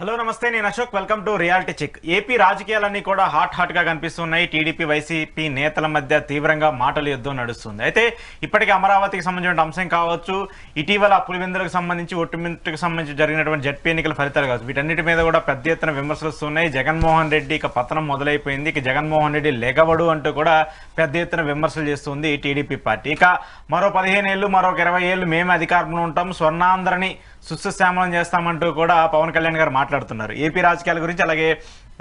Hello నమస్తే, నేను Ashok. Welcome to reality check. AP రాజకీయాలన్నీ కూడా హాట్ గా కనిపిస్తున్నాయి. టీడీపీ వైసీపీ నేతల మధ్య తీవ్రంగా మాటల యుద్ధం నడుస్తుంది. అయితే ఇప్పటికే అమరావతికి సంబంధించిన అంశం కావచ్చు, ఇటీవల పులివెందులకు సంబంధించి ఒట్టుమింటుకు సంబంధించి జరిగినటువంటి జడ్పీ ఎన్నికల ఫలితాలు కావచ్చు, వీటన్నిటి మీద కూడా పెద్ద ఎత్తున విమర్శలు వస్తున్నాయి. జగన్మోహన్ రెడ్డి ఇక పతనం మొదలైపోయింది, ఇక జగన్మోహన్ రెడ్డి లెగవడు అంటూ కూడా పెద్ద ఎత్తున విమర్శలు చేస్తుంది టీడీపీ పార్టీ. ఇక మరో 15 ఏళ్ళు, మరొక 20 ఏళ్ళు మేమే అధికారంలో ఉంటాం, స్వర్ణాంధ్రని సుశ్శామలం చేస్తామంటూ కూడా పవన్ కళ్యాణ్ గారు మాట్లాడుతున్నారు. ఏపీ రాజకీయాల గురించి, అలాగే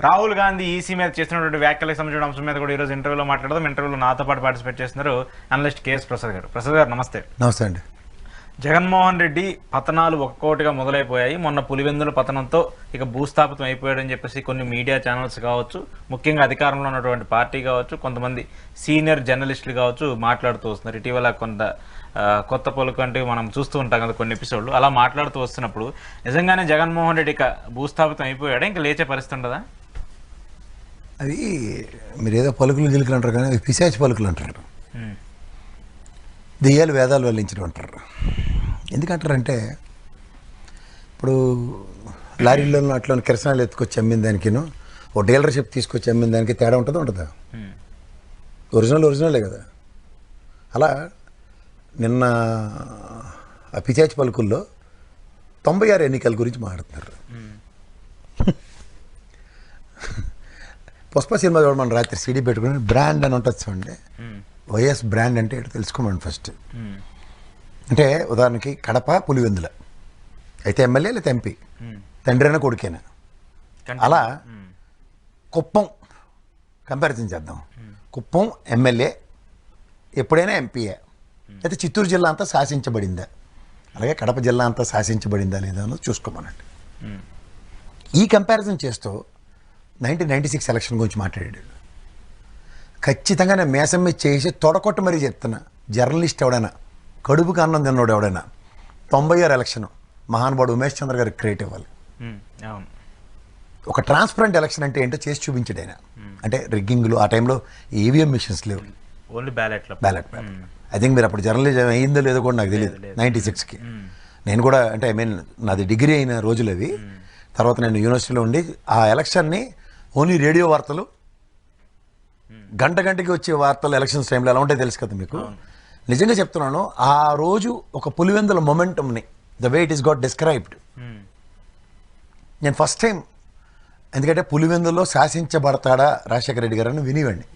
రాహుల్ గాంధీ ఈసీ మీద చేసినటువంటి వ్యాఖ్యలకు సంబంధించిన అంశం మీద కూడా ఈరోజు ఇంటర్వ్యూలో మాట్లాడదాం. ఇంటర్వ్యూలో నాతో పాటు పార్టిసిపేట్ చేస్తున్నారు అనలిస్ట్ కేఎస్ ప్రసాద్ గారు. ప్రసాద్ గారు నమస్తే. నమస్తే అండి. జగన్మోహన్ రెడ్డి పతనాలు ఒక్కొక్కటిగా మొదలైపోయాయి. మొన్న పులివెందుల పతనంతో ఇక భూస్థాపితం అయిపోయాడని చెప్పేసి కొన్ని మీడియా ఛానల్స్ కావచ్చు, ముఖ్యంగా అధికారంలో ఉన్నటువంటి పార్టీ కావచ్చు, కొంతమంది సీనియర్ జర్నలిస్టులు కావచ్చు మాట్లాడుతూ వస్తున్నారు. ఇటీవల కొంత కొత్త పలుకు అంటే మనం చూస్తూ ఉంటాం కదా కొన్ని ఎపిసోడ్లు, అలా మాట్లాడుతూ వస్తున్నప్పుడు నిజంగానే జగన్మోహన్ రెడ్డి ఇక భూస్థాపితం అయిపోయాడా, ఇంకా లేచే పరిస్థితి ఉండదా? అవి మీరు ఏదో పలుకులు గిలుకులు అంటారు కానీ అవి పిశాచి పలుకులు అంటారు, దెయ్యాలు వేదాలు వల్లించడం అంటారు. ఎందుకంటారంటే ఇప్పుడు లారీల్లో అట్లా కిరసనాలు ఎత్తుకొచ్చి అమ్మిన దానికిను ఓ డీలర్షిప్ తీసుకొచ్చి అమ్మిన దానికి తేడా ఉంటుందా? ఒరిజినలే కదా. అలా నిన్న ఆ పిశాచి పలుకుల్లో 96 ఎన్నికల గురించి మాట్లాడుతున్నారు. పుష్ప సినిమా చూడమని రాత్రి సీడీ పెట్టుకుని బ్రాండ్ అని ఉంటుంది చూడండి. వైఎస్ బ్రాండ్ అంటే ఏంటో తెలుసుకోమని ఫస్ట్. అంటే ఉదాహరణకి కడప పులివెందుల అయితే ఎమ్మెల్యే లేదా ఎంపీ, తండ్రైనా కొడుకేనా. అలా కుప్పం కంపారిజన్ చేద్దాం. కుప్పం ఎమ్మెల్యే ఎప్పుడైనా ఎంపీయే, అయితే చిత్తూరు జిల్లా అంతా శాసించబడిందా, అలాగే కడప జిల్లా అంతా శాసించబడిందా లేదా అన్నది చూసుకోమనండి. ఈ కంపారిజన్ చేస్తూ 1996 ఎలక్షన్ గురించి మాట్లాడాడు. ఖచ్చితంగా నేను మేసం మీద చేసి తొడకొట్టు మరీ చెప్తున్నా, జర్నలిస్ట్ ఎవడైనా, కడుపుకి అన్నం తిన్నోడు ఎవడైనా 96 ఎలక్షన్ మహానుభావుడు ఉమేష్ చంద్ర గారికి క్రియేట్ ఇవ్వాలి. ఒక ట్రాన్స్పరెంట్ ఎలక్షన్ అంటే ఏంటో చేసి చూపించాడు ఆయన. అంటే రిగ్గింగ్లు ఆ టైంలో ఈవీఎం మిషన్స్ లేవు, ఓన్లీ బ్యాలెట్. ఐ థింక్ మీరు అప్పుడు జర్నలిజం అయిందో లేదో కూడా నాకు తెలియదు. 96కి నేను కూడా అంటే ఐ మీన్ నాది డిగ్రీ అయిన రోజులు అవి. తర్వాత నేను యూనివర్సిటీలో ఉండి ఆ ఎలక్షన్ని ఓన్లీ రేడియో వార్తలు, గంటకి వచ్చే వార్తలు ఎలక్షన్స్ టైంలో ఎలా ఉంటాయో తెలుసు కదా మీకు. నిజంగా చెప్తున్నాను, ఆ రోజు ఒక పులివెందుల మొమెంటమ్ని the way it is got described. నేను ఫస్ట్ టైం, ఎందుకంటే పులివెందుల్లో శాసించబడతాడా రాజశేఖర రెడ్డి గారు అని వినివ్వండి.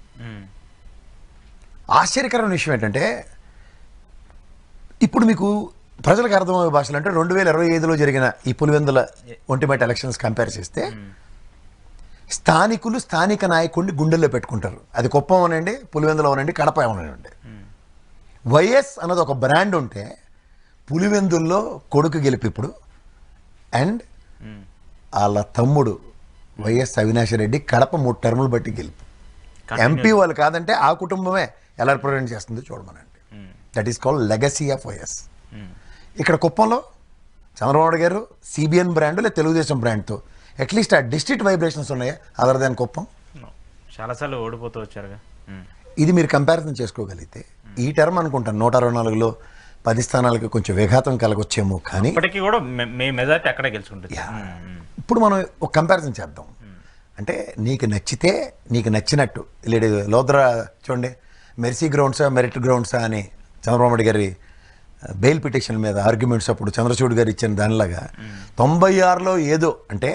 ఆశ్చర్యకరమైన విషయం ఏంటంటే ఇప్పుడు మీకు ప్రజలకు అర్థమయ్యే భాషలు అంటే 2025లో జరిగిన ఈ పులివెందుల ఒంటిమిట్ట ఎలక్షన్స్ కంపేర్ చేస్తే స్థానికులు స్థానిక నాయకుడిని గుండెల్లో పెట్టుకుంటారు. అది కుప్పం అనండి, పులివెందులో అనండి, కడప అవనండి. వైఎస్ అన్నది ఒక బ్రాండ్ ఉంటే పులివెందుల్లో కొడుకు గెలిపి ఇప్పుడు, అండ్ వాళ్ళ తమ్ముడు వైఎస్ అవినాష్ రెడ్డి కడప 3 టర్ములు బట్టి గెలుపు. ఎంపీ వాళ్ళు కాదంటే ఆ కుటుంబమే ఎలా రిప్రజెంట్ చేస్తుందో చూడమనండి. That is called legacy of YS. ఇక్కడ కుప్పంలో చంద్రబాబు గారు సిబిఎన్ బ్రాండ్ లేదా తెలుగుదేశం బ్రాండ్తో అట్లీస్ట్ ఆ డిస్ట్రిక్ట్ వైబ్రేషన్స్ ఉన్నాయా అదర్ దాన్ కుప్పం? చాలాసార్లు ఓడిపోతూ వచ్చారుగా. ఇది మీరు కంపారిజన్ చేసుకోగలిగితే ఈ టర్మ్ అనుకుంటాను 164లో 10 స్థానాలకి కొంచెం విఘాతం కలగొచ్చేమో, కానీ ఇప్పటికీ కూడా మెజారిటీ అక్కడే గెలుచుకుంటుంది. ఇప్పుడు మనం ఒక కంపారిజన్ చేద్దాం. అంటే నీకు నచ్చితే నీకు నచ్చినట్టు లేడు లోద్రా చూడండి, మెర్సీ గ్రౌండ్సా మెరిట్ గ్రౌండ్సా అని చంద్రబాబు నాయుడు గారి బెయిల్ పిటిషన్ మీద ఆర్గ్యుమెంట్స్ అప్పుడు చంద్రచూడ్ గారు ఇచ్చిన దానిలాగా 96లో ఏదో అంటే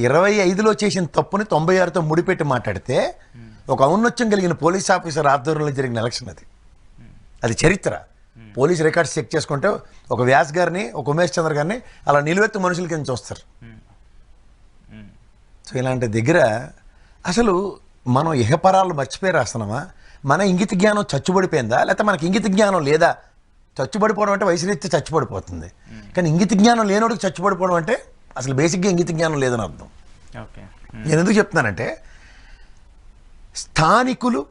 25లో చేసిన తప్పుని 96తో ముడిపెట్టి మాట్లాడితే ఒక ఔన్నత్యం కలిగిన పోలీస్ ఆఫీసర్ ఆధ్వర్యంలో జరిగిన ఎలక్షన్ అది చరిత్ర. పోలీస్ రికార్డ్స్ చెక్ చేసుకుంటే ఒక వ్యాస్ గారిని, ఒక ఉమేష్ చంద్ర గారిని అలా నిలువెత్తు మనుషుల కింద చూస్తారు. సో ఇలాంటి దగ్గర అసలు మనం ఇహపరాలు మర్చిపోయి రాస్తున్నామా, మన ఇంగిత జ్ఞానం చచ్చుబడిపోయిందా, లేకపోతే మనకి ఇంగిత జ్ఞానం లేదా? చచ్చుబడిపోవడం అంటే వయసు రీత్యా చచ్చుబడిపోతుంది, కానీ ఇంగిత జ్ఞానం లేనోడికి చచ్చుబడిపోవడం అంటే అసలు బేసిక్గా ఇంగిత జ్ఞానం లేదని అర్థం. నేను ఎందుకు చెప్తున్నానంటే స్థానికులు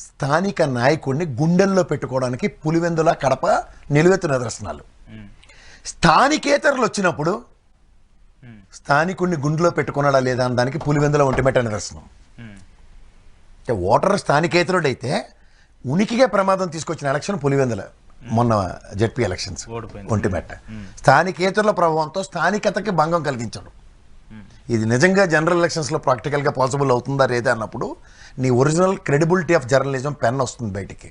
స్థానిక నాయకుడిని గుండెల్లో పెట్టుకోవడానికి పులివెందుల కడప నిలువెత్తు నిదర్శనాలు. స్థానికేతరులు వచ్చినప్పుడు స్థానికుడిని గుండెలో పెట్టుకున్నాడా లేదా అని దానికి పులివెందుల ఒంటిమిట్ట నిదర్శనం. ఓటర్ స్థానికేతరుడైతే ఉనికిగా ప్రమాదం తీసుకొచ్చిన ఎలక్షన్ పులివెందుల మొన్న జెడ్పీ ఎలక్షన్స్ ఒంటిమిట్ట. స్థానికేతరుల ప్రభావంతో స్థానికతకి భంగం కలిగించడం. ఇది నిజంగా జనరల్ ఎలక్షన్స్లో ప్రాక్టికల్గా పాసిబుల్ అవుతుందా లేదా అన్నప్పుడు నీ original credibility of journalism pen వస్తుంది బయటికి.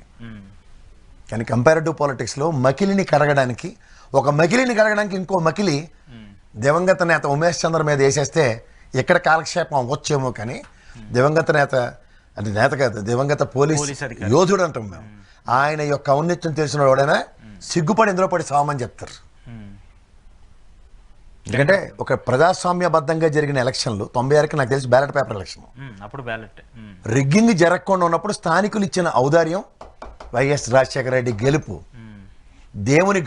కానీ కంపారిటివ్ పాలిటిక్స్లో మకిలిని కడగడానికి ఇంకో మకిలి దివంగత నేత ఉమేష్ చంద్ర మీద వేసేస్తే ఎక్కడ కాలక్షేపం అవ్వచ్చేమో, కానీ దివంగత నేత అంటే నేత కాదు, దివంగత పోలీస్ యోధుడు అంటాం మేము. ఆయన యొక్క ఔన్నత్యం తెలిసిన వాడైనా సిగ్గుపడి ఇందులో పడి సామని చెప్తారు. ఎందుకంటే ఒక ప్రజాస్వామ్యబద్ధంగా జరిగిన ఎలక్షన్లు 96కి నాకు తెలిసి బ్యాలెట్ పేపర్ ఎలక్షన్, అప్పుడు బ్యాలెట్ రిగ్గింగ్ జరగకుండా ఉన్నప్పుడు స్థానికులు ఇచ్చిన ఔదార్యం, వైఎస్ రాజశేఖర రెడ్డి గెలుపు, దేవుని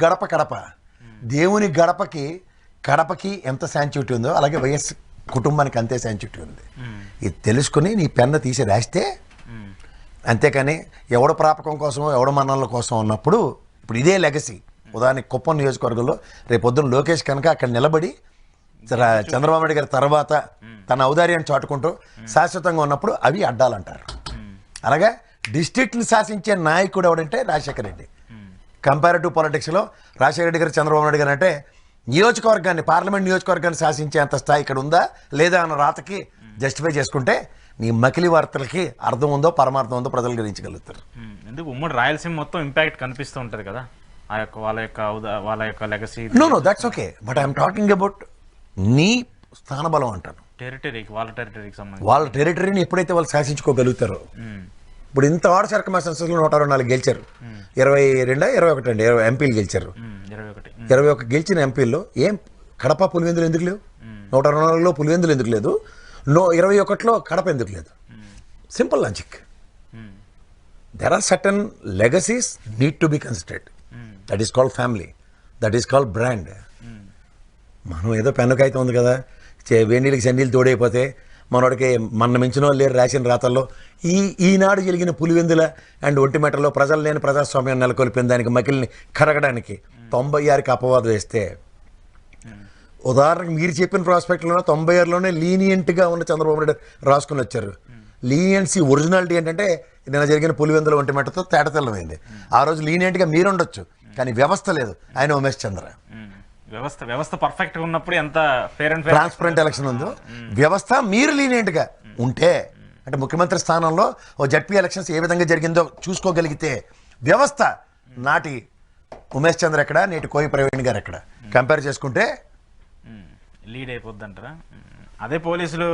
గడపకి ఎంత శాంచుటీ ఉందో అలాగే వైఎస్ కుటుంబానికి అంతే శాంచుటీ ఉంది. ఇది తెలుసుకుని నీ పెన్ను తీసి రాస్తే, అంతేకాని ఎవడ ప్రాపకం కోసం ఎవడ మన్నల కోసం ఉన్నప్పుడు ఇప్పుడు ఇదే లెగసీ. ఉదాహరణకి కుప్పం నియోజకవర్గంలో రేపొద్దున లోకేష్ కనుక అక్కడ నిలబడి చంద్రబాబు నాయుడు గారి తర్వాత తన ఔదార్యాన్ని చాటుకుంటూ శాశ్వతంగా ఉన్నప్పుడు అవి అడ్డాలంటారు. అలాగే డిస్ట్రిక్ట్ని శాసించే నాయకుడు ఎవడంటే రాజశేఖర రెడ్డి. కంపారిటివ్ పాలిటిక్స్లో రాజశేఖర రెడ్డి గారు చంద్రబాబు నాయుడు గారు అంటే పార్లమెంట్ నియోజకవర్గాన్ని శాసించేంత స్థాయి ఇక్కడ ఉందా లేదా అన్న రాతకి జస్టిఫై చేసుకుంటే నీ మకిలి వార్తలకి అర్థం ఉందో పరమార్థం ఉందో ప్రజలు గ్రహించగలుగుతారు. ఎందుకు ఉమ్మడి రాయలసీమ మొత్తం ఇంపాక్ట్ కనిపిస్తూ ఉంటుంది కదా వాళ్ళ యొక్క legacy. No that's okay, but I'm talking about నీ స్థానబలం అంటాను. వాళ్ళ టెరిటరీని ఎప్పుడైతే వాళ్ళు శాసించుకోగలుగుతారో, ఇప్పుడు ఇంత వార్డు సర్కమ్స్టాన్సెస్లో 124 గెలిచారు, 21 ఎంపీలు గెలిచారు. 21 గెలిచిన ఎంపీల్లో ఏం కడప పులివెందులు ఎందుకు లేవు? 124లో పులివెందులు ఎందుకు లేదు? 21లో కడప ఎందుకు లేదు? Simple logic. There are certain legacies need to be considered. That is called family, that is called brand. మనం ఏదో పెన్నుకైతే ఉంది కదా, వేణీళ్ళకి సండీలు తోడైపోతే మనోడికి మన మించిన వాళ్ళు లేరు రాసిన రాతల్లో. ఈనాడు జరిగిన పులివెందుల అండ్ ఒంటిమెటలో ప్రజలు లేని ప్రజాస్వామ్యం నెలకొల్పిన దానికి మకిలిని కరగడానికి 96కి అపవాదం వేస్తే, ఉదాహరణకు మీరు చెప్పిన ప్రాస్పెక్ట్లోనే 96లోనే లీనియంట్గా ఉన్న చంద్రబాబు నాయుడు రాసుకుని వచ్చారు. లీనియన్సీ ఒరిజినాలిటీ ఏంటంటే నిన్న జరిగిన పులివెందుల ఒంటిమెటతో తేటతెల్లమైంది. ఆ రోజు లీనియంట్గా మీరు ఉండొచ్చు, కానీ వ్యవస్థ లేదు. ఆయన ఉమేష్ చంద్ర వ్యవస్థ పర్ఫెక్ట్ గా ఉన్నప్పుడు ఎంత ఫేర్ అండ్ ట్రాన్స్పరెంట్ ఎలక్షన్ ఉందో, వ్యవస్థ మీరు లీనియంట్ గా ఉంటే, అంటే ముఖ్యమంత్రి స్థానంలో ఓ జడ్పీ ఎలక్షన్స్ ఏ విధంగా జరిగిందో చూసుకోగలిగితే, వ్యవస్థ నాటి ఉమేష్ చంద్ర ఎక్కడ, నేటి కోయి ప్రవీణ్ గారు ఎక్కడ కంపేర్ చేసుకుంటే లీడ్ అయిపోద్ది అంటారా? అదే పోలీసులు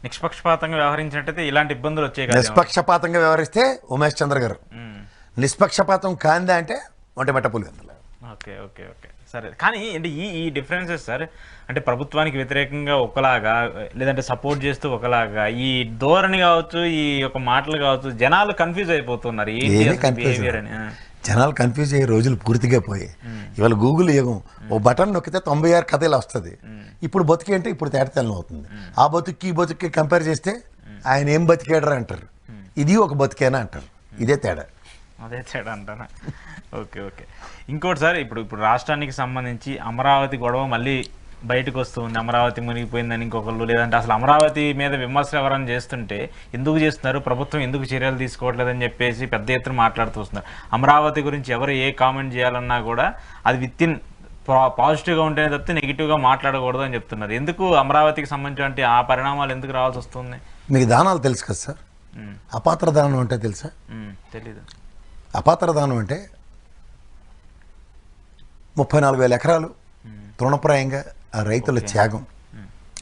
నిష్పక్షపాతంగా వ్యవహరించినట్టయితే ఇలాంటి ఇబ్బందులు వచ్చాయి కదా. నిష్పక్షపాతంగా వ్యవహరిస్తే ఉమేష్ చంద్ర గారు, నిష్పక్షపాతం కాందా అంటే Vontimitta Pulivendula. Okay okay okay సరే. కానీ అంటే ఈ డిఫరెన్సెస్ సార్, అంటే ప్రభుత్వానికి వ్యతిరేకంగా ఒకలాగా, లేదంటే సపోర్ట్ చేస్తూ ఒకలాగా, ఈ ధోరణి కావచ్చు, ఈ యొక్క మాటలు కావచ్చు, జనాలు కన్ఫ్యూజ్ అయిపోతున్నారు. జనాలు కన్ఫ్యూజ్ అయ్యే రోజులు పూర్తిగా పోయాయి. ఇవాళ గూగుల్ యుగం, ఓ బటన్ నొక్కితే 96 కథలు వస్తుంది. ఇప్పుడు బతికి అంటే ఇప్పుడు తేటతెల్లం అవుతుంది. ఆ బతుక్కి కంపేర్ చేస్తే ఆయన ఏం బతికాడరా అంటారు, ఇది ఒక బతికేనా అంటారు. ఇదే తేడా అంటారా? Okay okay. ఇంకోటి సార్, ఇప్పుడు రాష్ట్రానికి సంబంధించి అమరావతి గొడవ మళ్ళీ బయటకు వస్తుంది. అమరావతి మునిగిపోయిందని ఇంకొకళ్ళు, లేదంటే అసలు అమరావతి మీద విమర్శలు ఎవరైనా చేస్తుంటే ఎందుకు చేస్తున్నారు, ప్రభుత్వం ఎందుకు చర్యలు తీసుకోవట్లేదని చెప్పేసి పెద్ద ఎత్తున మాట్లాడుతూ వస్తున్నారు. అమరావతి గురించి ఎవరు ఏ కామెంట్ చేయాలన్నా కూడా అది విత్ ఇన్ పాజిటివ్గా ఉంటేనే తప్పితే నెగిటివ్గా మాట్లాడకూడదు అని చెప్తున్నారు. ఎందుకు అమరావతికి సంబంధించిన ఆ పరిణామాలు ఎందుకు రావాల్సి వస్తుంది? మీకు దానాలు తెలుసు కదా సార్. అపాత్ర దానం అంటే తెలుసా? తెలీదు. అపాత్ర దానం అంటే 34,000 ఎకరాలు తృణప్రాయంగా ఆ రైతుల త్యాగం,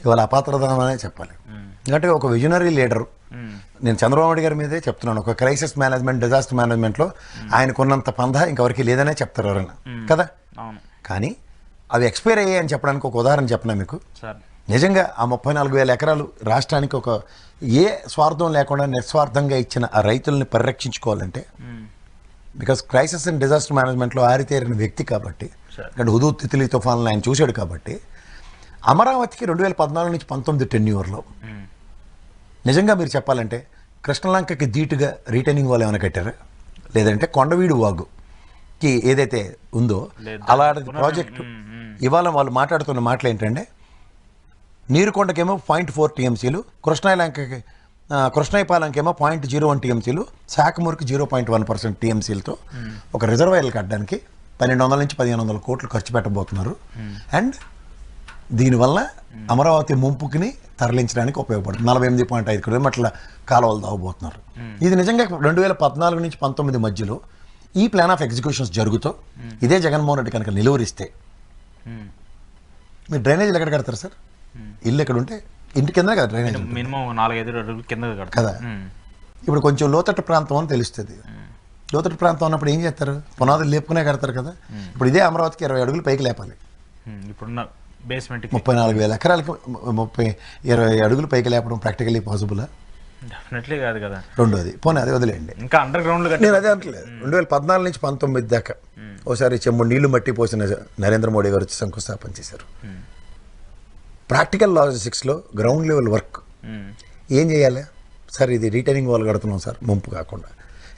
ఇవాళ అపాత్రదానం అనే చెప్పాలి. ఎందుకంటే ఒక విజనరీ లీడరు, నేను చంద్రబాబు నాయుడు గారి మీదే చెప్తున్నాను, ఒక క్రైసిస్ మేనేజ్మెంట్, డిజాస్టర్ మేనేజ్మెంట్లో ఆయనకున్నంత పంధ ఇంకెవరికి లేదనే చెప్తారు ఎవరైనా కదా. కానీ అవి ఎక్స్పైర్ అయ్యాయి అని చెప్పడానికి ఒక ఉదాహరణ చెప్పనా మీకు. నిజంగా ఆ 34,000 ఎకరాలు రాష్ట్రానికి ఒక ఏ స్వార్థం లేకుండా నిస్వార్థంగా ఇచ్చిన ఆ రైతుల్ని పరిరక్షించుకోవాలంటే, బికాస్ క్రైసిస్ అండ్ డిజాస్టర్ మేనేజ్మెంట్లో ఆరితేరిన వ్యక్తి కాబట్టి, అంటే హుదూద్ తిత్లీ తుఫాన్లు ఆయన చూశాడు కాబట్టి, అమరావతికి 2014 నుంచి 19 టెన్యూర్లో నిజంగా మీరు చెప్పాలంటే కృష్ణలంకకి ధీటుగా రీటైనింగ్ వాళ్ళు ఏమైనా కట్టారా? లేదంటే కొండవీడు వాగుకి ఏదైతే ఉందో అలాంటి ప్రాజెక్టు ఇవాళ వాళ్ళు మాట్లాడుతున్న మాటలు ఏంటంటే, నీరుకొండకేమో 0.4 టీఎంసీలు, కృష్ణాయపాలెంకేమో 0.01 టీఎంసీలు, శాఖమూరుకి 0.1% టీఎంసీలతో ఒక రిజర్వాయర్లు కట్టడానికి 1,200 నుంచి 1,500 కోట్లు ఖర్చు పెట్టబోతున్నారు. అండ్ దీనివల్ల అమరావతి ముంపుకిని తరలించడానికి ఉపయోగపడుతుంది. 48.5 కిలోమీటర్ల కాలువలు తవ్వబోతున్నారు. ఇది నిజంగా 2014 నుంచి 19 మధ్యలో ఈ ప్లాన్ ఆఫ్ ఎగ్జిక్యూషన్స్ జరుగుతూ ఇదే జగన్మోహన్ రెడ్డి కనుక నిలువరిస్తే మీరు డ్రైనేజీలు ఎక్కడ కడతారు సార్? ఇల్లు ఎక్కడ ఉంటే ఇంటి కింద కదా డ్రైనేజ్ మినిమం 4-5 అడుగులు కింద కదా. ఇప్పుడు కొంచెం లోతట్టు ప్రాంతం అని తెలుస్తుంది. లోతట్టు ప్రాంతం అన్నప్పుడు ఏం చేస్తారు? పునాదులు లేపుకునే కడతారు కదా. ఇప్పుడు ఇదే అమరావతికి 20 అడుగులు పైకి లేపాలి. ఇప్పుడున్న బేస్మెంట్ 34,000 ఎకరాలకి 20 అడుగులు పైకి లేపడం ప్రాక్టికల్లీ పాసిబుల్? డెఫినెట్లీ కాదు కదా. రెండోది పోనీ అదే వదిలేయండి, ఇంకా అండర్ గ్రౌండ్ నేను అదే అంటలేదు. 2014 నుంచి 19 దాకా ఒకసారి చెంబు నీళ్లు మట్టి పోసిన నరేంద్ర మోడీ గారు వచ్చి శంకుస్థాపన చేశారు. ప్రాక్టికల్ లాజిస్టిక్స్లో గ్రౌండ్ లెవెల్ వర్క్ ఏం చేయాలి సార్? ఇది రీటైనింగ్ వాల్ కడుతున్నాం సార్ ముంపు కాకుండా.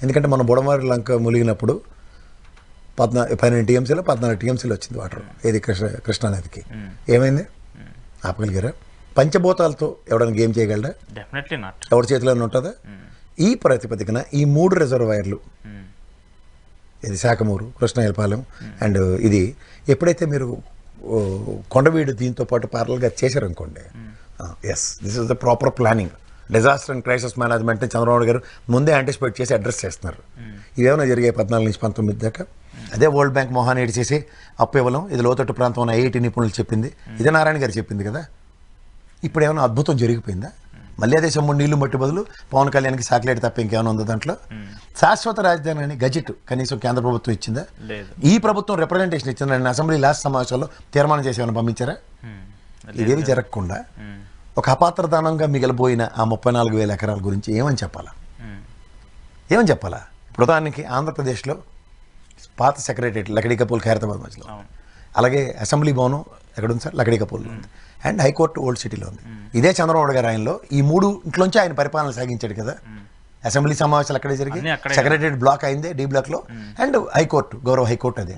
ఎందుకంటే మన బుడమారి లంక ములిగినప్పుడు 12 టీఎంసీలో 14 టీఎంసీలో వచ్చింది వాటర్. ఏది కృష్ణానదికి. ఏమైంది? ఆపగలిగారా? పంచభూతాలతో ఎవడైనా గేమ్ చేయగలరా? Definitely not. ఎవరి చేతిలోనే ఉంటుందా? ఈ ప్రాతిపదికన ఈ 3 రిజర్వాయర్లు, ఇది శాఖమూరు, కృష్ణాయలపాలెం అండ్ ఇది ఎప్పుడైతే మీరు కొండవీడు దీంతో పాటు పార్లల్గా చేశారనుకోండి, yes this is the proper planning. Disaster and crisis management Chandrababu garu ముందే యాంటిసిపేట్ చేసి అడ్రస్ చేస్తున్నారు. ఇవేమైనా జరిగాయి 14 నుంచి 19 దాకా? అదే వరల్డ్ బ్యాంక్ మొహానేడి చేసి అప్పు ఇవ్వడం, ఇది లోతట్టు ప్రాంతం ఉన్న ఐఐటి నిపుణులు చెప్పింది, ఇదే నారాయణ గారు చెప్పింది కదా. ఇప్పుడు ఏమైనా అద్భుతం జరిగిపోయిందా? మళ్ళీ అదే సొమ్ము నీళ్లు మట్టి బదులు పవన్ కళ్యాణ్కి సాటిలైట్ తప్ప ఇంకేమైనా ఉందో దాంట్లో? శాశ్వత రాజధాని అని గజెట్ కనీసం కేంద్ర ప్రభుత్వం ఇచ్చిందా? ఈ ప్రభుత్వం రిప్రజెంటేషన్ ఇచ్చిందా? నేను అసెంబ్లీ లాస్ట్ సమావేశంలో తీర్మానం చేసి ఏమైనా పంపించారా? ఇదేమి జరగకుండా ఒక అపాత్రదానంగా మిగిలిపోయిన ఆ 34,000 ఎకరాల గురించి ఏమని చెప్పాలా? ఏమని చెప్పాలా? ఇప్పుడు ఉదాహరణకి ఆంధ్రప్రదేశ్లో పాత సెక్రటరేట్ లకడీకపూల్ ఖైరతాబాద్ మధ్యలో, అలాగే అసెంబ్లీ భవనం ఎక్కడుంది సార్? లకడీకపూల్లో ఉంది. అండ్ హైకోర్టు ఓల్డ్ సిటీలో ఉంది. ఇదే చంద్రబాబు గారు ఆయనలో ఈ 3 ఇంట్లోంచి ఆయన పరిపాలన సాగించాడు కదా. అసెంబ్లీ సమావేశాలు అక్కడే జరిగి, సెక్రటరేట్ బ్లాక్ అయిందే డి బ్లాక్లో, అండ్ హైకోర్టు, గౌరవ హైకోర్టు అదే.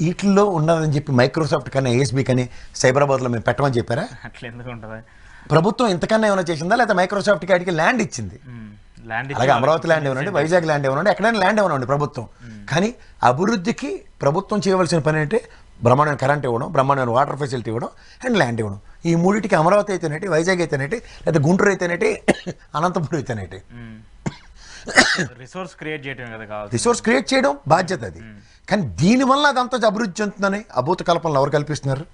వీటిల్లో ఉన్నదని చెప్పి మైక్రోసాఫ్ట్ కానీ ఏఎస్బీ కానీ సైబరాబాద్లో మేము పెట్టమని చెప్పారా? అట్లా ఎందుకు ఉంటుంది? ప్రభుత్వం ఇంతకన్నా ఏమైనా చేసిందా? లేదా మైక్రోసాఫ్ట్కి వాటికి ల్యాండ్ ఇచ్చింది. అలాగే అమరావతి ల్యాండ్ ఇవ్వనండి, వైజాగ్ ల్యాండ్ ఇవ్వనండి, ఎక్కడైనా ల్యాండ్ ఇవ్వనండి ప్రభుత్వం. కానీ అభివృద్ధికి ప్రభుత్వం చేయవలసిన పని అంటే బ్రహ్మాండమైన కరెంట్ ఇవ్వడం, బ్రహ్మాండమైన వాటర్ ఫెసిలిటీ ఇవ్వడం అండ్ ల్యాండ్ ఇవ్వడం. ఈ మూడింటికి అమరావతి అయితేనేటి, వైజాగ్ అయితేనేటి, లేదా గుంటూరు అయితేనేటి, అనంతపురం అయితేనేటి రిసోర్స్ క్రియేట్ చేయడం కదా కావాలి. రిసోర్స్ క్రియేట్ చేయడం బాధ్యత అది. కానీ దీనివల్ల అదంతా అభివృద్ధి చెందుతుందని అభూత కల్పనలు ఎవరు కల్పిస్తున్నారు?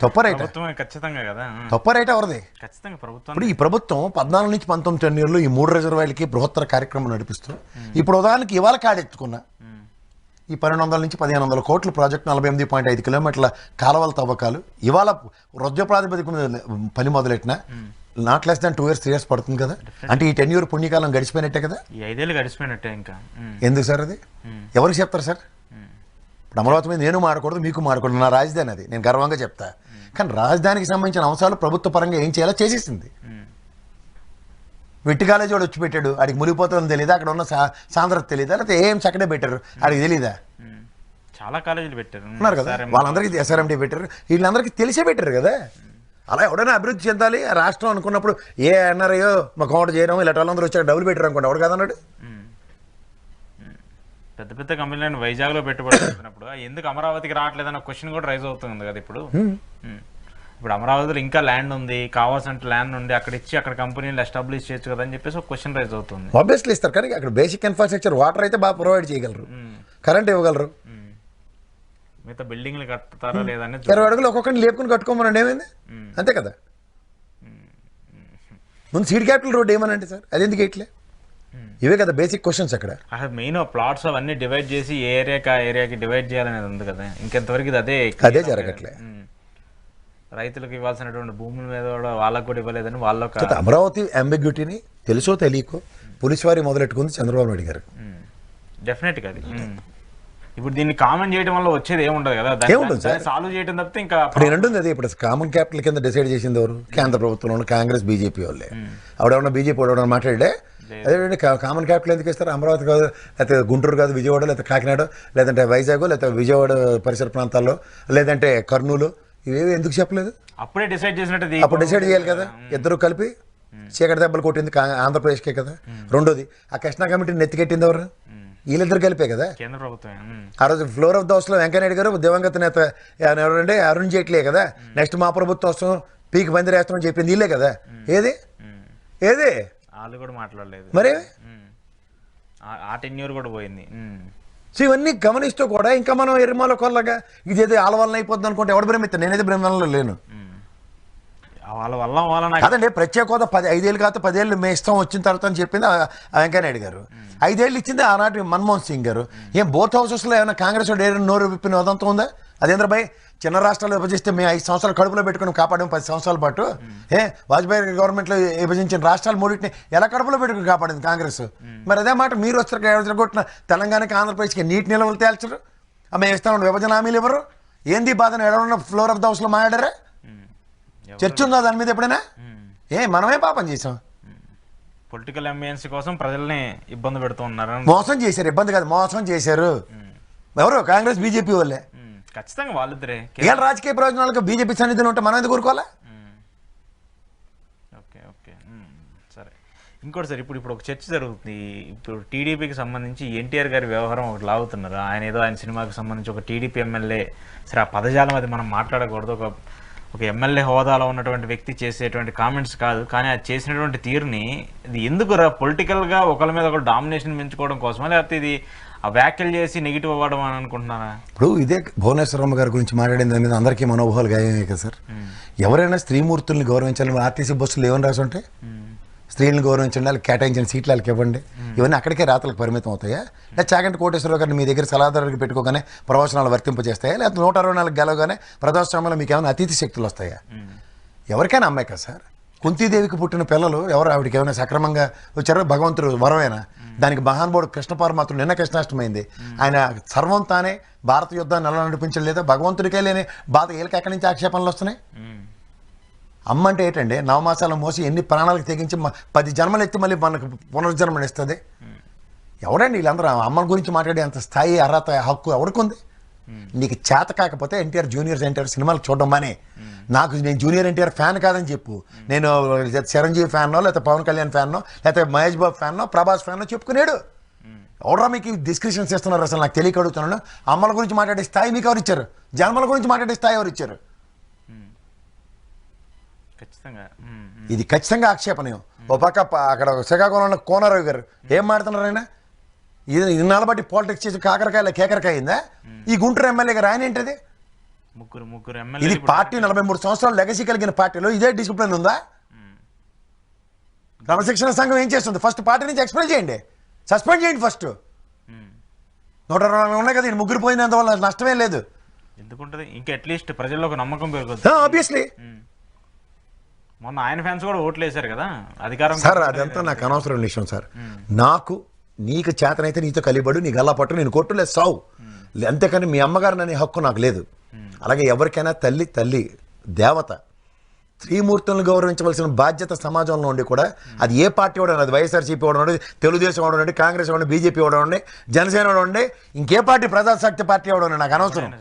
తప్పరైట ఖచ్చితంగా కదా. తప్పరైట ఎవరిది? ఖచ్చితంగా ప్రభుత్వం. ఇప్పుడు ఈ ప్రభుత్వం 14 నుంచి 19 టెన్యూర్లో ఈ 3 రిజర్వాయర్లకి బృహత్తర కార్యక్రమం నడిపిస్తూ ఇప్పుడు ఉదాహరణకి ఇవాళ కాడెత్తుకున్నా ఈ 1200 నుంచి 1500 కోట్ల ప్రాజెక్టు 48.5 కిలోమీటర్ల కాలువల తవ్వకాలు ఇవాళ రుద్ర ప్రాతిపదిక మీద పని మొదలెట్టిన not less than 2 years 3 years పడుతుంది కదా. అంటే ఈ 10 year పుణ్యకాలం గడిచిపోయినట్టే కదా. ఈ 5 ఏళ్ళు గడిచిపోయినట్టే. ఇంకా ఎందుకు సార్ అది? ఎవరికి చెప్తారు సార్? ఇప్పుడు అమరావతి మీద నేను మాడకూడదు, మీకు మాడకూడదు, నా రాజధాని అది, నేను గర్వంగా చెప్తా. కానీ రాజధానికి సంబంధించిన అంశాలు ప్రభుత్వ పరంగా ఏం చేయాలో చేసేసింది. వెట్టి కాలేజీ వాడు వచ్చి పెట్టాడు, ఆడికి మునిగిపోతుందని తెలియదా? అక్కడ ఉన్న సాంద్రత తెలియదా? లేకపోతే ఏం చక్కడే పెట్టారు, ఆడికి తెలీదా? చాలా కాలేజీలు పెట్టారు ఉన్నారు కదా, వాళ్ళందరికీ ఎస్ఆర్ఎండి పెట్టారు, వీళ్ళందరికీ తెలిసే పెట్టారు కదా. అలా ఎవడైనా అభివృద్ధి చెందాలి ఆ రాష్ట్రం అనుకున్నప్పుడు ఏ అన్నారయ్యో మా కోట చేయడం ఇలాంటి వాళ్ళందరూ వచ్చాక డబ్బులు పెట్టారు అనుకోండి, ఎవడు కదన్నాడు? పెద్ద పెద్ద కంపెనీలను వైజాగ్లో పెట్టుబడి పెట్టినప్పుడు ఎందుకు అమరావతికి రావట్లేదన్న క్వశ్చన్ కూడా రైజ్ అవుతుంది కదా. ఇప్పుడు ఇప్పుడు అమరావతిలో ఇంకా ల్యాండ్ ఉంది, కావాల్సిన ల్యాండ్ ఉంది, అక్కడ ఇచ్చి అక్కడ కంపెనీలు ఎస్టాబ్లిష్ చేయొచ్చు కదా అని చెప్పేసి ఒక క్వశ్చన్ రైజ్ అవుతుంది. ఆబ్వియస్లీ ఇస్తారు, కానీ అక్కడ బేసిక్ ఇన్ఫ్రాస్ట్రక్చర్ వాటర్ అయితే బాగా ప్రొవైడ్ చేయగలరు, కరెంట్ ఇవ్వగలరు. మిగతా బిల్డింగ్లు కట్టుతారా లేదని 20 అడుగులు ఒక్కొక్కరిని లేపుకుని కట్టుకోమనండి, ఏమైంది? అంతే కదా. ముందు సీడ్ క్యాపిటల్ రోడ్ ఏమనండి సార్, అది ఎందుకు ఇట్లే? ఇవే కదా బేసిక్ క్వశ్చన్స్. అక్కడ అసలు మెయిన్ ప్లాట్స్ అవన్నీ డివైడ్ చేసి ఏ ఏరియాకి డివైడ్ చేయాలనేది ఉంది కదా. ఇంకెంతవరకు ఇది అదే జరగట్లే. రైతులకు ఇవ్వాల్సినటువంటి భూముల మీద కూడా వాళ్ళకు కూడా ఇవ్వలేదని వాళ్ళ అమరావతి అంబిగ్యూటీని తెలుసో తెలియకో పోలీసు వారి మొదలెట్టుకుంది చంద్రబాబు నాయుడు గారు. డెఫినెట్గా అది. ఇప్పుడు దీన్ని కామన్ చేయడం వల్ల వచ్చేది ఏముండదు కదా, ఏముంటుంది సార్? సాల్వ్ చేయడం తప్పితే ఇంకా నేను అంటుంది అదే. ఇప్పుడు కామన్ క్యాపిటల్ కింద డిసైడ్ చేసింది ఎవరు? కేంద్ర ప్రభుత్వంలో కాంగ్రెస్ బీజేపీ వాళ్ళే. ఆవిడేమన్నా బీజేపీ వాడు మాట్లాడే అదేంటి కామన్ క్యాపిటల్ ఎందుకు ఇస్తారు? అమరావతి కాదు, లేకపోతే గుంటూరు కాదు, విజయవాడ, లేకపోతే కాకినాడ, లేదంటే వైజాగ్, లేకపోతే విజయవాడ పరిసర ప్రాంతాల్లో, లేదంటే కర్నూలు, ఇవేవి ఎందుకు చెప్పలేదు? అప్పుడే డిసైడ్ చేసినట్టు అప్పుడు డిసైడ్ చేయాలి కదా. ఇద్దరు కలిపి చీకటి దెబ్బలు కొట్టింది ఆంధ్రప్రదేశ్కే కదా. రెండోది ఆ కృష్ణా కమిటీని నెత్తికెట్టింది ఎవరు? వీళ్ళిద్దరు కలిపే కదా. కేంద్ర ప్రభుత్వం. ఆ రోజు ఫ్లోర్ ఆఫ్ ద హౌస్లో వెంకయ్యనాయుడు గారు దివంగత నేత ఎవరంటే అరుణ్ జైట్లీ కదా, నెక్స్ట్ మా ప్రభుత్వం వస్తాం పీకి పందిరేస్తామని చెప్పింది వీళ్ళే కదా. ఏది ఏది వాళ్ళు కూడా మాట్లాడలేదు మరి. ఆ టెన్యూర్ కూడా పోయింది. సో ఇవన్నీ గమనిస్తూ కూడా ఇంకా మనం ఎరిమాల కొల్లగా ఇదేదో ఆలవలన అయిపోద్ది అనుకుంటే ఎవడు భ్రమిస్తాను, నేనైతే భ్రమలో లేను. వాళ్ళ వల్ల కాదండి, ప్రత్యేక హోదా 5 ఏళ్ళు కాదు 10 ఏళ్ళు మే ఇష్టం వచ్చిన తర్వాత అని చెప్పింది ఆ వెంకయ్యనాయుడు గారు. 5 ఏళ్ళు ఇచ్చింది ఆనాటి మన్మోహన్ సింగ్ గారు. ఏం బోత్ హౌసెస్లో ఏమైనా కాంగ్రెస్ నోరు విప్పిన వదంతం ఉందా? అదేంద్ర భాయ్, చిన్న రాష్ట్రాలు విభజిస్తే మేము 5 సంవత్సరాలు కడుపులో పెట్టుకుని కాపాడాము 10 సంవత్సరాల పాటు. వాజ్పేయి గవర్నమెంట్లో విభజించిన రాష్ట్రాలు మూడింటిని ఎలా కడుపులో పెట్టుకుని కాపాడింది కాంగ్రెస్? మరి అదే మాట మీరు వస్తారు కొట్టిన తెలంగాణకి ఆంధ్రప్రదేశ్కి నీటి నిల్వలు తేల్చరు, మేము ఇస్తామని విభజన హామీలు ఇవ్వరు. ఏంది బాధను ఎవరన్నా ఫ్లోర్ ఆఫ్ ద హౌస్లో మాట్లాడారా? చర్చ ఉందా దాని మీద ఎప్పుడైనా? మనమే పాపం చేసాం. పొలిటికల్ ఎంబియన్సీ కోసం ప్రజల్ని ఇబ్బంది పెడుతూ ఉన్నారు. మోసం చేశారు, ఇబ్బంది కాదు మోసం చేశారు. ఎవరు? కాంగ్రెస్ బీజేపీ వాళ్ళే. ఖచ్చితంగా వాళ్ళిద్దరే. ఇవాళ రాజకీయ ప్రయోజనాలకు బీజేపీ సన్నిధిని ఉంటే మనం ఎందుకు కోరుకోవాలా? ఓకే ఓకే సరే. ఇంకోటి సార్, ఇప్పుడు ఒక చర్చ జరుగుతుంది. ఇప్పుడు టీడీపీకి సంబంధించి ఎన్టీఆర్ గారి వ్యవహారం ఒకటి లాగుతున్నారు. ఆయన సినిమాకి సంబంధించి ఒక టీడీపీ ఎమ్మెల్యే, సరే ఆ పదజాలం అది మనం మాట్లాడకూడదు, ఒక ఎమ్మెల్యే హోదాలో ఉన్నటువంటి వ్యక్తి చేసేటువంటి కామెంట్స్ కాదు, కానీ అది చేసినటువంటి తీరుని ఇది ఎందుకు పొలిటికల్గా ఒకరి మీద ఒకరు డామినేషన్ పెంచుకోవడం కోసమా, లేకపోతే ఇది ఆ వ్యాఖ్యలు చేసి నెగిటివ్ అవ్వడం అని అనుకుంటున్నారా? ఇప్పుడు ఇదే భువనేశ్వరమ్మ గారి గురించి మాట్లాడిన దాని మీద అందరికీ మనోభావాలు గాయమే కదా సార్. ఎవరైనా స్త్రీమూర్తుల్ని గౌరవించాలి. ఆర్టీసీ బస్సులు ఏమని రాసి ఉంటాయి? స్త్రీలను గౌరవించండి, వాళ్ళకి కేటాయించిన సీట్లు వాళ్ళకి ఇవ్వండి. ఇవన్నీ అక్కడికే రాతలకు పరిమితం అవుతాయా? లేదా చాగంటి కోటేశ్వరరావు గారిని మీ దగ్గర సలహాదారుడికి పెట్టుకోగానే ప్రవచనాలు వర్తింపజేస్తాయా? లేకపోతే 164 గెలవగానే ప్రజాస్వామ్యంలో మీకు ఏమైనా అతిథి శక్తులు వస్తాయా? ఎవరికైనా అమ్మాయి కదా సార్. కుంతీదేవికి పుట్టిన పిల్లలు ఎవరు? ఆవిడకి ఏమైనా సక్రమంగా వచ్చారో? భగవంతుడు వరమేనా? దానికి మహానుభావుడు కృష్ణ పరమాత్ముడు నిన్న కృష్ణాష్టమైంది. ఆయన సర్వం తానే భారత యుద్ధాన్ని ఎలా నడిపించలేదా? భగవంతుడికే లేని బాధ వీళ్ళకి ఎక్కడి నుంచి ఆక్షేపణలు వస్తున్నాయి? అమ్మ అంటే ఏంటండి? నవమాసాలు మోసి ఎన్ని ప్రాణాలకు తెగించి 10 జన్మలు ఎత్తి మళ్ళీ మనకు పునర్జన్మనిస్తుంది. ఎవడండి వీళ్ళందరూ? అమ్మని గురించి మాట్లాడే అంత స్థాయి, అర్హత, హక్కు ఎవరికి ఉంది? నీకు చేత కాకపోతే ఎన్టీఆర్ జూనియర్ ఎన్టీఆర్ సినిమాలు చూడడం మానే. నేను జూనియర్ ఎన్టీఆర్ ఫ్యాన్ కాదని చెప్పు. నేను చిరంజీవి ఫ్యాన్నో, లేకపోతే పవన్ కళ్యాణ్ ఫ్యాన్నో, లేకపోతే మహేష్ బాబు ఫ్యాన్నో, ప్రభాస్ ఫ్యాన్నో చెప్పుకునేడు. ఎవడరా మీకు డిస్క్రిప్షన్స్ ఇస్తున్నారు? అసలు నాకు తెలియక అడుగుతున్నాను. అమ్మల గురించి మాట్లాడే స్థాయి మీకు ఎవరు ఇచ్చారు? జన్మల గురించి మాట్లాడే స్థాయి ఎవరు ఇచ్చారు? ఇది ఖచ్చితంగా ఆక్షేపణీయం. ఓ పక్క అక్కడ శ్రీకాకుళంలో కోనరావు గారు ఏం మాడుతున్నారు? ఆయన ఇన్నాళ్ళ బట్టి పాలిటిక్స్ చేసి కాకరకాయల కేకరకాయ అయిందా? ఈ గుంటూరు ఎమ్మెల్యే గారు ఆయన ఏంటది? ఇది పార్టీ 43 సంవత్సరాలు లెగసీ కలిగిన పార్టీలో ఇదే డిసిప్లిన్ ఉందా? క్రమశిక్షణ సంఘం ఏం చేస్తుంది? ఫస్ట్ పార్టీ నుంచి ఎక్స్ప్లెయిన్ చేయండి, సస్పెండ్ చేయండి ఫస్ట్. 120 ఉన్నాయి కదా, ఈ ముగ్గురు పోయినందువల్ల నష్టమే లేదు. ఎందుకుంటది? ఇంకా అట్లీస్ట్ ప్రజల్లో ఒక నమ్మకం పెరుగుతుంది. ఆబ్వియస్లీ మొన్న ఆయన ఫ్యాన్స్ కూడా ఓట్లు వేశారు కదా అధికారం. సార్ అదంతా నాకు అనవసరం విషయం సార్. నీకు చేతనైతే నీతో కలిబడు, నీ గల్లా పట్టు, నేను కొట్టు లేదు సావు. అంతేకాని మీ అమ్మగారు అనే హక్కు నాకు లేదు. అలాగే ఎవరికైనా తల్లి దేవత, స్త్రీమూర్తులను గౌరవించవలసిన బాధ్యత సమాజంలో ఉండి కూడా అది ఏ పార్టీ వాడు, అది వైఎస్ఆర్సీపీ వాడు, తెలుగుదేశం వాడు, కాంగ్రెస్ వాడు, బీజేపీ వాడు, జనసేన వాడు, ఇంకే పార్టీ, ప్రజాశక్తి పార్టీ వాడు, నాకు అనవసరం.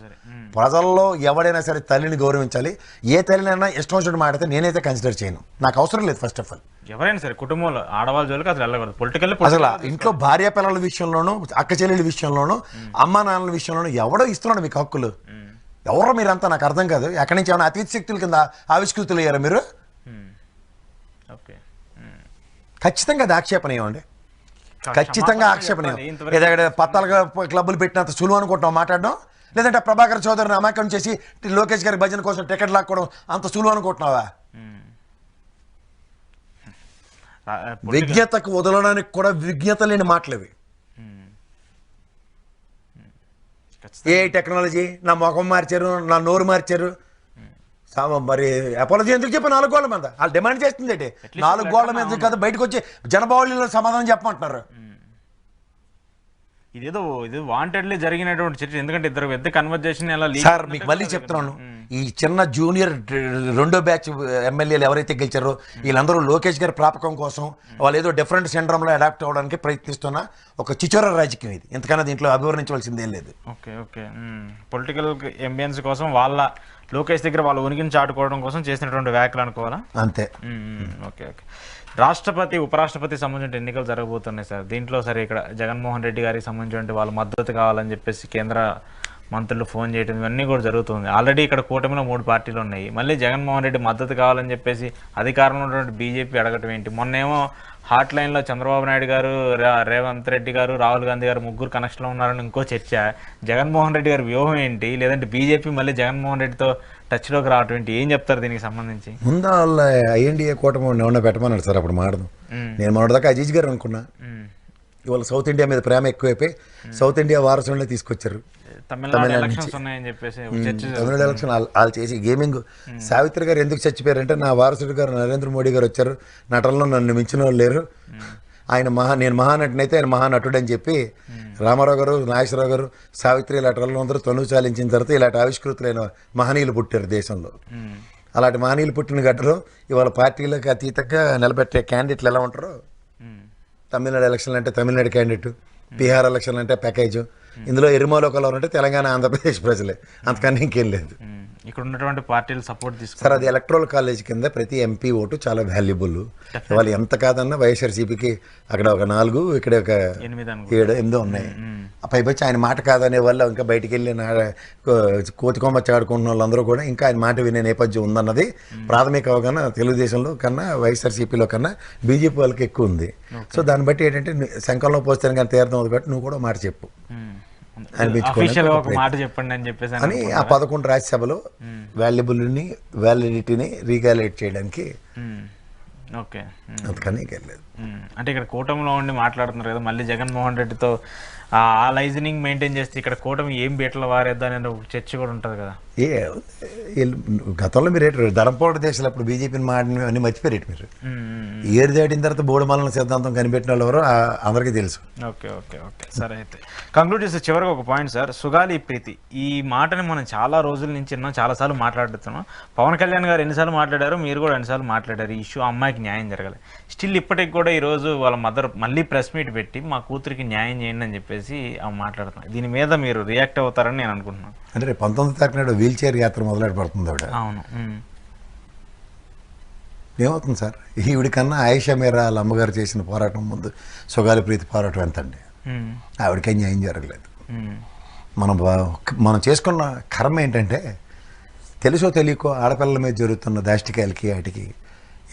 ప్రజల్లో ఎవడైనా సరే తల్లిని గౌరవించాలి. ఏ తల్లినైనా ఇష్టం వచ్చినట్టు మాట్లాడితే నేనైతే కన్సిడర్ చేయను, నాకు అవసరం లేదు. ఫస్ట్ ఆఫ్ ఆల్ ఎవరైనా సరే కుటుంబంలో ఆడవాళ్ళ జోలికి అసలు వెళ్ళకూడదు. పొలిటికల్ అసలు ఇంట్లో భార్య పిల్లల విషయంలోనూ, అక్క చెల్లెల విషయంలోనూ, అమ్మా నాన్నల విషయంలోనూ ఎవడో ఇస్తున్నాడు మీకు హక్కులు? ఎవరో మీరంతా? నాకు అర్థం కాదు. ఎక్కడి నుంచి ఏమైనా అతీత శక్తుల కింద ఆవిష్కృతులు అయ్యారా మీరు? ఖచ్చితంగా అది ఆక్షేపణీయం అండి, ఖచ్చితంగా ఆక్షేపణీయం. ఏదైనా పత్తాలుగా క్లబ్బులు పెట్టినంత సులువు అనుకుంటున్నాం మాట్లాడడం, లేదంటే ప్రభాకర్ చౌదరిని అమాయకం చేసి లోకేష్ గారి భజన కోసం టికెట్ లాక్కోవడం అంత సులువు అనుకుంటున్నావా? విజ్ఞతకు వదలడానికి కూడా విజ్ఞత లేని మాటలు. ఏ టెక్నాలజీ? నా ముఖం మార్చారు, నా నోరు మార్చారు. మరి అపాలజీ ఎందుకు చెప్పి 4 గోళ్ల మీద వాళ్ళు డిమాండ్ చేస్తుంది ఏంటి? 4 గోళ్ల మీద కదా బయటకు వచ్చి జనబావుల్లో సమాధానం చెప్పమంటున్నారు. ఇది వాంటెడ్లీ జరిగినటువంటి చర్చ. ఎందుకంటే ఇద్దరు పెద్ద కన్వర్జేషన్ ఎలా సార్ మీకు మళ్ళీ చెప్తున్నాను, ఈ చిన్న జూనియర్ 2వ బ్యాచ్ ఎమ్మెల్యేలు ఎవరైతే గెలిచారో వీళ్ళందరూ లోకేష్ గారి ప్రాపకం కోసం వాళ్ళు ఏదో డిఫరెంట్ సిండ్రోమ్లో అడాప్ట్ అవ్వడానికి ప్రయత్నిస్తున్న ఒక చిచోర రాజకీయం ఇది. ఎంతకన్నా దీంట్లో అభివర్ణించవలసిందేం లేదు. ఓకే ఓకే పొలిటికల్ ఎంబియన్స్ కోసం వాళ్ళ లోకేష్ దగ్గర వాళ్ళ ఉనికిని చాటుకోవడం కోసం చేసినటువంటి వ్యాఖ్యలు అనుకోవాలా? అంతే. ఓకే. రాష్ట్రపతి ఉపరాష్ట్రపతి సంబంధించిన ఎన్నికలు జరగబోతున్నాయి సార్. దీంట్లో సరే ఇక్కడ జగన్మోహన్ రెడ్డి గారికి సంబంధించిన వాళ్ళ మద్దతు కావాలని చెప్పేసి కేంద్ర మంత్రులు ఫోన్ చేయడం ఇవన్నీ కూడా జరుగుతుంది. ఆల్రెడీ ఇక్కడ కూటమిలో 3 పార్టీలు ఉన్నాయి. మళ్ళీ జగన్మోహన్ రెడ్డి మద్దతు కావాలని చెప్పేసి అధికారంలో ఉన్నటువంటి బీజేపీ అడగటం ఏంటి? మొన్నేమో హాట్ లైన్లో చంద్రబాబు నాయుడు గారు, రేవంత్ రెడ్డి గారు, రాహుల్ గాంధీ గారు ముగ్గురు కనెక్షన్లో ఉన్నారని ఇంకో చర్చ. జగన్మోహన్ రెడ్డి గారి వ్యూహం ఏంటి? లేదంటే బీజేపీ మళ్ళీ జగన్మోహన్ రెడ్డితో టచ్లోకి రావటం ఏంటి? ఏం చెప్తారు దీనికి సంబంధించి? ముందు వాళ్ళ ఐఎన్డీఏ కూటమి ఏమన్నా పెట్టమన్నాడు సార్, అప్పుడు మాడదాం. నేను మొన్నటిదాకా అజీజ్ గారు అనుకున్నా. ఇవాళ సౌత్ ఇండియా మీద ప్రేమ ఎక్కువైపోయి సౌత్ ఇండియా వారసులనే తీసుకొచ్చారు. తమిళనాడు ఎలక్షన్స్ ఉన్నాయని చెప్పేసి తమిళనాడు ఎలక్షన్ వాళ్ళు చేసి గేమింగ్. సావిత్రి గారు ఎందుకు చచ్చిపోయారంటే, నా వారసుడు గారు నరేంద్ర మోడీ గారు వచ్చారు, నటనలో నన్ను మించిన వాళ్ళు లేరు, ఆయన నేను మహానటుని అయితే ఆయన మహానటుడు అని చెప్పి రామారావు గారు, నాగేశ్వరరావు గారు, సావిత్రి ఇలాంటి వాళ్ళు అందరూ తనువు చాలించిన తర్వాత ఇలాంటి ఆవిష్కృతులైన మహనీయులు పుట్టారు దేశంలో. అలాంటి మహనీయులు పుట్టిన గడ్డలో ఇవాళ పార్టీలకు అతీతంగా నిలబెట్టే క్యాండిడేట్లు ఎలా ఉంటారో, తమిళనాడు ఎలక్షన్లు అంటే తమిళనాడు క్యాండిడేట్, బీహార్ ఎలక్షన్లు అంటే ప్యాకేజ్, ఇందులో ఎరుమలో కలర్ అంటే తెలంగాణ ఆంధ్రప్రదేశ్ ప్రజలే, అంతకన్నా ఇంకేం లేదు. ఇక్కడ ఉన్నటువంటి పార్టీలు సపోర్ట్ తీసుకు సార్, అది ఎలక్ట్రల్ కాలేజ్ కింద ప్రతి ఎంపీ ఓటు చాలా వాల్యుబుల్. వాళ్ళు ఎంత కాదన్నా వైఎస్ఆర్సీపీకి అక్కడ ఒక 4, ఇక్కడ ఒక 7-8 ఉన్నాయి. పైపచ్చి ఆయన మాట కాదనే వాళ్ళు ఇంకా బయటికి వెళ్ళి కోతికొమ్మచ్చి ఆడుకుంటున్న వాళ్ళందరూ కూడా ఇంకా ఆయన మాట వినే నేపథ్యం ఉందన్నది ప్రాథమిక అవగాహన తెలుగుదేశంలో కన్నా వైఎస్ఆర్సీపీలో కన్నా బీజేపీ వాళ్ళకి ఎక్కువ ఉంది. సో దాన్ని బట్టి ఏంటంటే శంఖంలో పోస్తాను కానీ తీర్థం అవుతుంది కాబట్టి నువ్వు కూడా మాట చెప్పు అని ఆ 11 రాజ్యసభలో వ్యాలిడిటీని రీగాలేట్ చేయడానికి ఓకే అంతకని వెళ్ళలేదు. అంటే ఇక్కడ కూటమిలో ఉండి మాట్లాడుతున్నారు కదా, మళ్ళీ జగన్మోహన్ రెడ్డితో ఆ లైజనింగ్ మెయింటైన్ చేస్తే ఇక్కడ కూటమి ఏం బీటలు వారేద్దా అనే ఒక చర్చ కూడా ఉంటుంది కదా. గతంలో మీరు ధరంపోటు దేశాలు అప్పుడు బీజేపీని మాడిన అన్ని మర్చిపోయారు. మీరు ఏరు దాటిన తర్వాత బోడుమలన సిద్ధాంతం కనిపెట్టిన వాళ్ళు ఎవరో అందరికీ తెలుసు. ఓకే ఓకే ఓకే సరే, అయితే కంక్లూడ్ చేస్తే చివరికి ఒక పాయింట్ సార్, సుగాలి ప్రీతి ఈ మాటని మనం చాలా రోజుల నుంచి విన్నాం, చాలాసార్లు మాట్లాడుతున్నాం. పవన్ కళ్యాణ్ గారు ఎన్నిసార్లు మాట్లాడారు, మీరు కూడా ఎన్నిసార్లు మాట్లాడారు, ఈ ఇష్యూ అమ్మాయికి న్యాయం జరగాలి. స్టిల్ ఇప్పటికి కూడా ఈరోజు వాళ్ళ మదర్ మళ్ళీ ప్రెస్ మీట్ పెట్టి మా కూతురికి న్యాయం చేయండి అని చెప్పేసి ఆమె మాట్లాడుతున్నాను. దీని మీద మీరు రియాక్ట్ అవుతారని నేను అనుకుంటున్నాను. అంటే 19వ తారీఖు నాడు వీల్ చైర్ యాత్ర మొదలెట్టబడుతుంది ఆవిడ. అవును, ఏమవుతుంది సార్, ఈవిడి కన్నా ఆయిషా మీరా వాళ్ళ అమ్మగారు చేసిన పోరాటం ముందు సుగాలి ప్రీతి పోరాటం ఎంతండి? ఆవిడకే న్యాయం జరగలేదు. మనం చేసుకున్న కర్మ ఏంటంటే, తెలుసో తెలియకో ఆడపిల్లల మీద జరుగుతున్న దాష్టికాయలకి వాటికి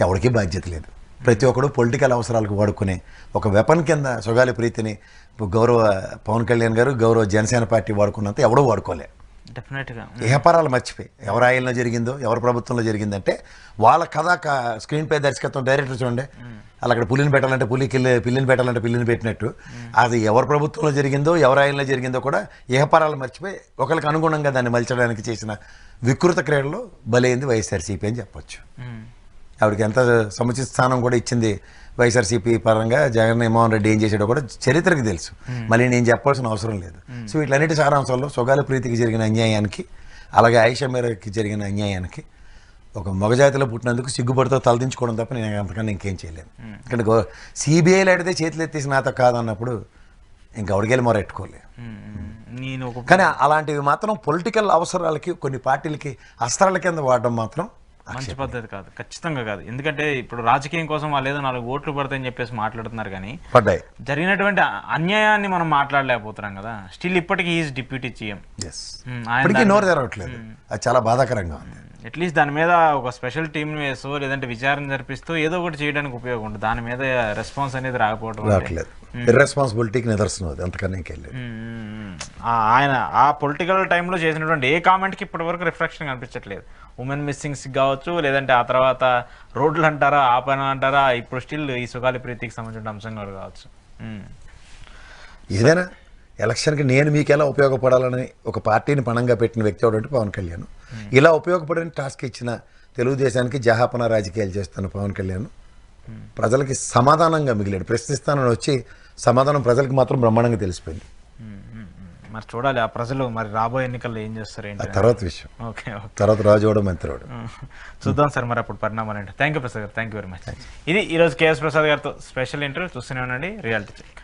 ఎవరికి బాధ్యత లేదు. ప్రతి ఒక్కడు పొలిటికల్ అవసరాలకు వాడుకునే ఒక వెపన్ కింద సుగాలి ప్రీతిని గౌరవ పవన్ కళ్యాణ్ గారు, గౌరవ జనసేన పార్టీ వాడుకున్నంత ఎవడో వాడుకోలే. డెఫినెట్గా ఏహపరాలు మర్చిపోయి ఎవరు ఆయనలో జరిగిందో ఎవరి ప్రభుత్వంలో జరిగిందంటే వాళ్ళ కథ స్క్రీన్ పై దర్శకత్వం డైరెక్టర్ చూడండి, అలా అక్కడ పులిని పెట్టాలంటే పిల్లిని పెట్టాలంటే పిల్లిని పెట్టినట్టు అది ఎవరి ప్రభుత్వంలో జరిగిందో ఎవరి ఆయనలో జరిగిందో కూడా ఏహపరాలు మర్చిపోయి ఒకరికి అనుగుణంగా దాన్ని మలచడానికి చేసిన వికృత క్రీడలో బలైంది వైఎస్ఆర్సీపీ అని చెప్పొచ్చు. ఆవిడకి ఎంత సముచిత స్థానం కూడా ఇచ్చింది వైఎస్ఆర్సీపీ పరంగా. జగన్మోహన్ రెడ్డి ఏం చేశాడో కూడా చరిత్రకు తెలుసు, మళ్ళీ నేను చెప్పాల్సిన అవసరం లేదు. సో వీటన్నిటి సారాంశాల్లో సుగాలి ప్రీతికి జరిగిన అన్యాయానికి, అలాగే ఆయిషా మీరాకి జరిగిన అన్యాయానికి ఒక మగజాతిలో పుట్టినందుకు సిగ్గుపడితో తలదించుకోవడం తప్ప నేను అంతకన్నా ఇంకేం చేయలేను. ఇక్కడ సిబిఐలో అడిగితే చేతులు ఎత్తేసి నాతో కాదన్నప్పుడు ఇంకా అడిగేలు మొరెట్టుకోలేదు. కానీ అలాంటివి మాత్రం పొలిటికల్ అవసరాలకి కొన్ని పార్టీలకి అస్త్రాల కింద వాడడం మాత్రం మంచి పద్ధతి కాదు, ఖచ్చితంగా కాదు. ఎందుకంటే ఇప్పుడు రాజకీయం కోసం వాళ్ళు ఏదో 4 ఓట్లు పడతాయని చెప్పేసి మాట్లాడుతున్నారు, కానీ పడ్డాయి జరిగినటువంటి అన్యాయాన్ని మనం మాట్లాడలేకపోతున్నాం కదా. స్టిల్ ఇప్పటికీ ఈజ్ డిప్యూటీ సీఎం, ఇప్పటికీ నోరు తెరవట్లేదు. అది చాలా బాధాకరంగా ఉంది. అట్లీస్ట్ దాని మీద ఒక స్పెషల్ టీంని వేస్తూ లేదంటే విచారణ జరిపిస్తూ ఏదో ఒకటి చేయడానికి ఉపయోగం ఉంటుంది. దాని మీద రెస్పాన్స్ అనేది రాకపోవడం ఇర్రెస్పాన్సిబిలిటీకి నిదర్శనం అది, అంతకన్నా ఇంకెళ్ళలేదు. ఆయన ఆ పొలిటికల్ టైంలో చేసినటువంటి ఏ కామెంట్కి ఇప్పటి వరకు రిఫ్లెక్షన్ కనిపించట్లేదు. ఉమెన్ మిస్సింగ్స్ కావచ్చు, లేదంటే ఆ తర్వాత రోడ్లు అంటారా, ఆ పని అంటారా, ఇప్పుడు స్టిల్ ఈ సుగాలి ప్రీతికి సంబంధించిన అంశం కూడా కావచ్చు. ఏదైనా ఎలక్షన్కి నేను మీకు ఎలా ఉపయోగపడాలని ఒక పార్టీని పణంగా పెట్టిన వ్యక్తి ఎవరంటే పవన్ కళ్యాణ్. ఇలా ఉపయోగపడని టాస్క్ ఇచ్చిన తెలుగుదేశానికి జహాపన రాజకీయాలు చేస్తున్న పవన్ కళ్యాణ్ ప్రజలకి సమాధానంగా మిగిలాడు. ప్రశ్నిస్తానని వచ్చి సమాధానం ప్రజలకు మాత్రం బ్రహ్మాండంగా తెలిసిపోయింది. మరి చూడాలి ఆ ప్రజలు మరి రాబోయే ఎన్నికల్లో ఏం చేస్తారు ఏంటి తర్వాత విషయం. ఓకే, తర్వాత రాజువాడు మంత్రివాడు చూద్దాం సార్ మరి అప్పుడు పరిణామాలు ఏంటి. థ్యాంక్ యూ ప్రసాద్ గారు, థ్యాంక్ యూ వెరీ మచ్. ఇది ఈరోజు కేఎస్ ప్రసాద్ గారితో స్పెషల్ ఇంటర్వ్యూ. చూస్తూనే ఉండండి రియాలిటీ చెక్.